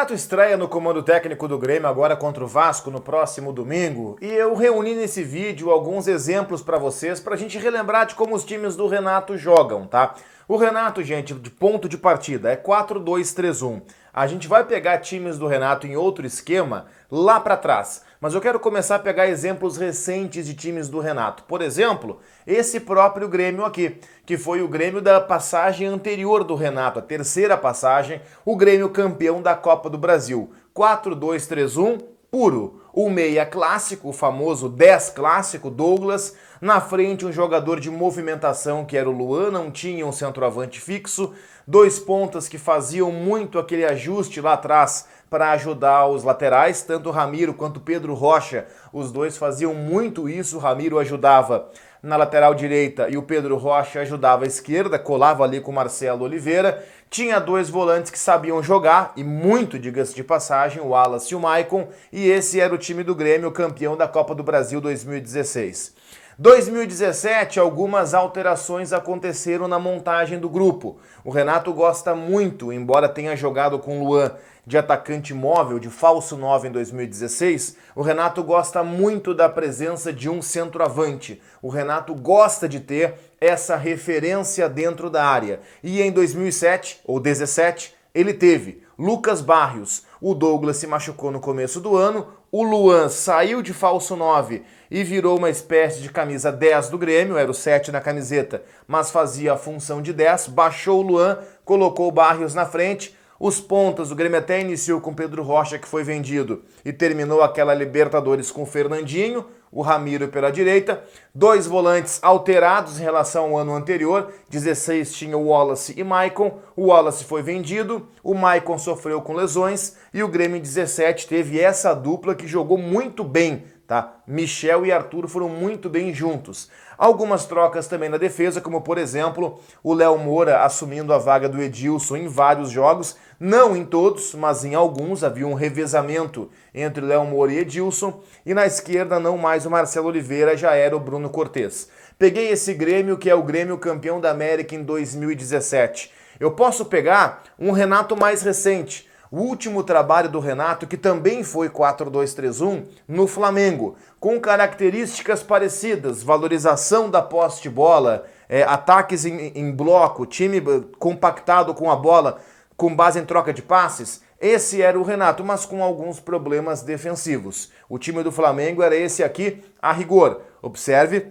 Renato estreia no comando técnico do Grêmio agora contra o Vasco no próximo domingo e eu reuni nesse vídeo alguns exemplos para vocês para a gente relembrar de como os times do Renato jogam, tá? O Renato, gente, de ponto de partida é 4-2-3-1. A gente vai pegar times do Renato em outro esquema lá para trás, mas eu quero começar a pegar exemplos recentes de times do Renato. Por exemplo, esse próprio Grêmio aqui, que foi o Grêmio da passagem anterior do Renato, a terceira passagem, o Grêmio campeão da Copa do Brasil. 4-2-3-1 puro. O meia clássico, o famoso 10 clássico, Douglas. Na frente, um jogador de movimentação que era o Luan, não tinha um centroavante fixo. Dois pontas que faziam muito aquele ajuste lá atrás para ajudar os laterais, tanto o Ramiro quanto o Pedro Rocha. Os dois faziam muito isso, o Ramiro ajudava na lateral direita e o Pedro Rocha ajudava à esquerda, colava ali com o Marcelo Oliveira. Tinha dois volantes que sabiam jogar, e muito, diga-se de passagem, o Wallace e o Maicon, e esse era o time do Grêmio, campeão da Copa do Brasil 2016. 2017, algumas alterações aconteceram na montagem do grupo. O Renato gosta muito, embora tenha jogado com o Luan de atacante móvel, de falso 9 em 2016, o Renato gosta muito da presença de um centroavante. O Renato gosta de ter essa referência dentro da área. E em 2007 ou 2017, ele teve Lucas Barrios. O Douglas se machucou no começo do ano, o Luan saiu de falso 9 e virou uma espécie de camisa 10 do Grêmio, era o 7 na camiseta, mas fazia a função de 10, baixou o Luan, colocou o Barrios na frente. Os pontas, o Grêmio até iniciou com Pedro Rocha, que foi vendido, e terminou aquela Libertadores com o Fernandinho, o Ramiro pela direita. Dois volantes alterados em relação ao ano anterior, 16 tinha o Wallace e Maicon, o Wallace foi vendido, o Maicon sofreu com lesões, e o Grêmio em 17 teve essa dupla que jogou muito bem, tá? Michel e Arthur foram muito bem juntos. Algumas trocas também na defesa, como por exemplo, o Léo Moura assumindo a vaga do Edilson em vários jogos, não em todos, mas em alguns havia um revezamento entre Léo Moura e Edilson, e na esquerda não mais o Marcelo Oliveira, já era o Bruno Cortes. Peguei esse Grêmio, que é o Grêmio campeão da América em 2017. Eu posso pegar um Renato mais recente, o último trabalho do Renato, que também foi 4-2-3-1, no Flamengo, com características parecidas, valorização da posse de bola, ataques em bloco, time compactado com a bola, com base em troca de passes. Esse era o Renato, mas com alguns problemas defensivos. O time do Flamengo era esse aqui, a rigor. Observe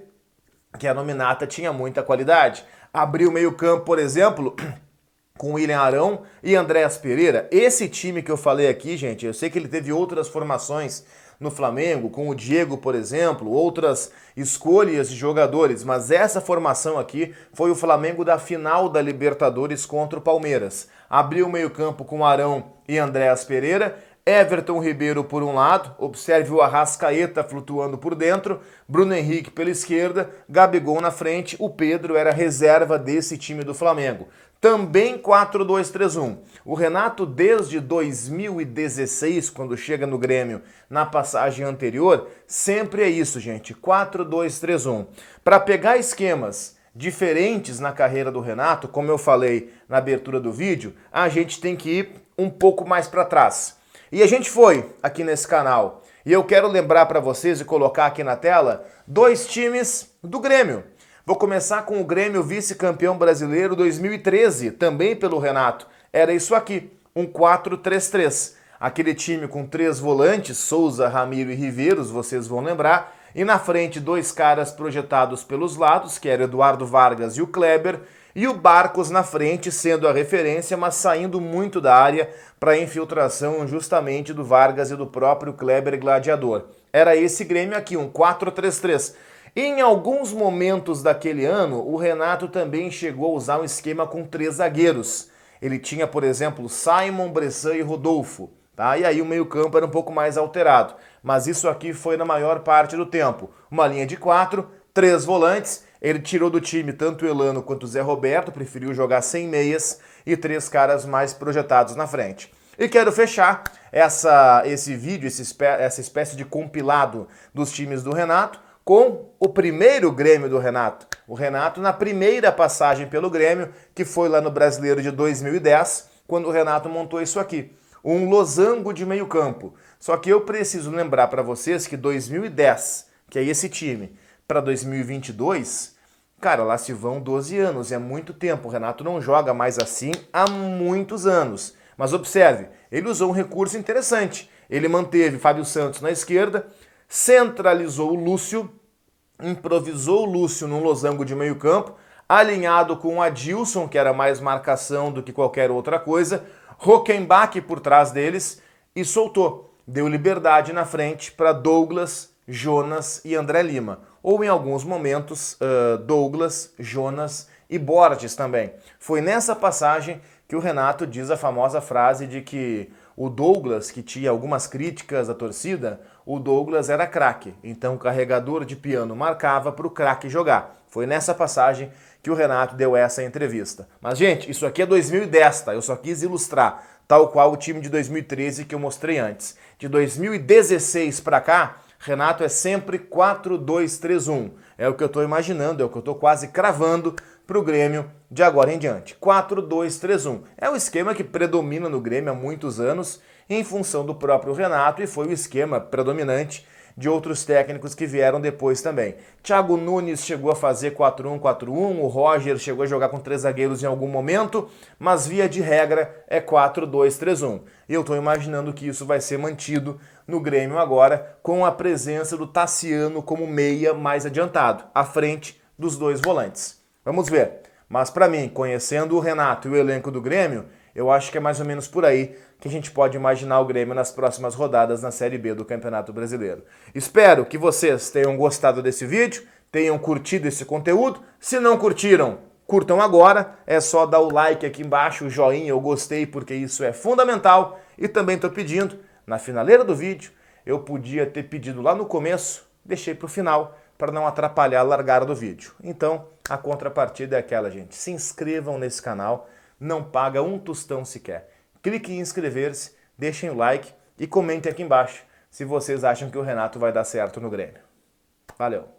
que a nominata tinha muita qualidade. Abriu o meio-campo, por exemplo, com William Arão e Andréas Pereira. Esse time que eu falei aqui, gente, eu sei que ele teve outras formações no Flamengo, com o Diego, por exemplo, outras escolhas de jogadores, mas essa formação aqui foi o Flamengo da final da Libertadores contra o Palmeiras. Abriu o meio-campo com Arão e Andréas Pereira, Everton Ribeiro por um lado, observe o Arrascaeta flutuando por dentro, Bruno Henrique pela esquerda, Gabigol na frente, o Pedro era reserva desse time do Flamengo. Também 4-2-3-1. O Renato, desde 2016, quando chega no Grêmio, na passagem anterior, sempre é isso, gente, 4-2-3-1. Para pegar esquemas diferentes na carreira do Renato, como eu falei na abertura do vídeo, a gente tem que ir um pouco mais para trás. E a gente foi aqui nesse canal. E eu quero lembrar para vocês e colocar aqui na tela dois times do Grêmio. Vou começar com o Grêmio vice-campeão brasileiro 2013, também pelo Renato. Era isso aqui, um 4-3-3. Aquele time com três volantes, Souza, Ramiro e Riveiros, vocês vão lembrar. E na frente, dois caras projetados pelos lados, que era Eduardo Vargas e o Kleber. E o Barcos na frente, sendo a referência, mas saindo muito da área para a infiltração justamente do Vargas e do próprio Kleber Gladiador. Era esse Grêmio aqui, um 4-3-3. Em alguns momentos daquele ano, o Renato também chegou a usar um esquema com três zagueiros. Ele tinha, por exemplo, Simon, Bressan e Rodolfo. Tá? E aí o meio-campo era um pouco mais alterado. Mas isso aqui foi na maior parte do tempo. Uma linha de 4, 3 volantes. Ele tirou do time tanto o Elano quanto o Zé Roberto, preferiu jogar sem meias e 3 caras mais projetados na frente. E quero fechar esse vídeo, essa espécie de compilado dos times do Renato, com o primeiro Grêmio do Renato. O Renato na primeira passagem pelo Grêmio, que foi lá no Brasileiro de 2010, quando o Renato montou isso aqui. um losango de meio campo. Só que eu preciso lembrar para vocês que 2010, que é esse time, para 2022, cara, lá se vão 12 anos, é muito tempo. O Renato não joga mais assim há muitos anos. Mas observe, ele usou um recurso interessante. Ele manteve Fábio Santos na esquerda, centralizou o Lúcio, improvisou o Lúcio num losango de meio campo, alinhado com o Adilson, que era mais marcação do que qualquer outra coisa, Rockenbach por trás deles e soltou. Deu liberdade na frente para Douglas, Jonas e André Lima. Ou em alguns momentos, Douglas, Jonas e Borges também. Foi nessa passagem que o Renato diz a famosa frase de que o Douglas, que tinha algumas críticas da torcida, o Douglas era craque. Então o carregador de piano marcava para o craque jogar. Foi nessa passagem que o Renato deu essa entrevista. Mas, gente, isso aqui é 2010, tá? Eu só quis ilustrar, tal qual o time de 2013 que eu mostrei antes. De 2016 para cá, Renato é sempre 4-2-3-1. É o que eu estou imaginando, é o que eu estou quase cravando para o Grêmio de agora em diante. 4-2-3-1. É o esquema que predomina no Grêmio há muitos anos, em função do próprio Renato, e foi o esquema predominante de outros técnicos que vieram depois também. Thiago Nunes chegou a fazer 4-1-4-1, o Roger chegou a jogar com 3 zagueiros em algum momento, mas via de regra é 4-2-3-1. E eu estou imaginando que isso vai ser mantido no Grêmio agora, com a presença do Tassiano como meia mais adiantado, à frente dos 2 volantes. Vamos ver. Mas para mim, conhecendo o Renato e o elenco do Grêmio, eu acho que é mais ou menos por aí que a gente pode imaginar o Grêmio nas próximas rodadas na Série B do Campeonato Brasileiro. Espero que vocês tenham gostado desse vídeo, tenham curtido esse conteúdo. Se não curtiram, curtam agora. É só dar o like aqui embaixo, o joinha, eu gostei, porque isso é fundamental. E também estou pedindo, na finaleira do vídeo, eu podia ter pedido lá no começo, deixei para o final, para não atrapalhar a largada do vídeo. Então, a contrapartida é aquela, gente. Se inscrevam nesse canal, não paga um tostão sequer. Clique em inscrever-se, deixem o like e comentem aqui embaixo se vocês acham que o Renato vai dar certo no Grêmio. Valeu!